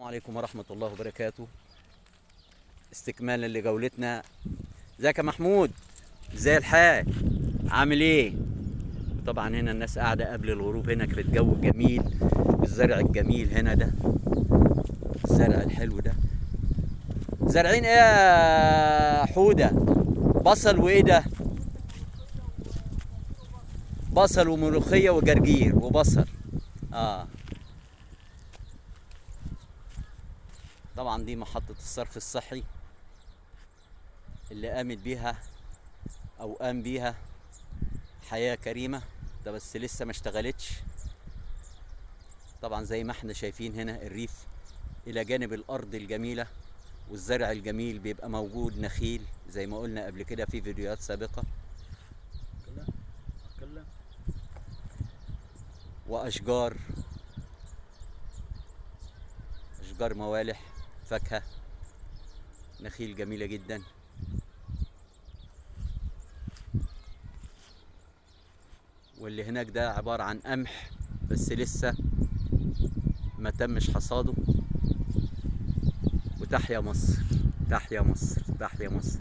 عليكم ورحمة الله وبركاته. استكمالا لجولتنا. ازيك يا محمود؟ ازاي الحال؟ عامل ايه؟ طبعا هنا الناس قاعدة قبل الغروب، هنا كانت جو جميل بالزرع الجميل هنا ده، الزرع الحلو ده. زارعين ايه يا حودة؟ بصل وايه ده؟ بصل وملوخية وجرجير وبصل. طبعا دي محطة الصرف الصحي اللي قامت بيها او قام بيها حياة كريمة، ده بس لسه ما اشتغلتش. طبعا زي ما احنا شايفين هنا الريف الى جانب الارض الجميلة والزرع الجميل بيبقى موجود نخيل زي ما قلنا قبل كده في فيديوهات سابقة، واشجار موالح فاكهة، نخيل جميلة جدا. واللي هناك ده عبارة عن قمح بس لسه ما تمش حصاده. وتحيا مصر، تحيا مصر، تحيا مصر.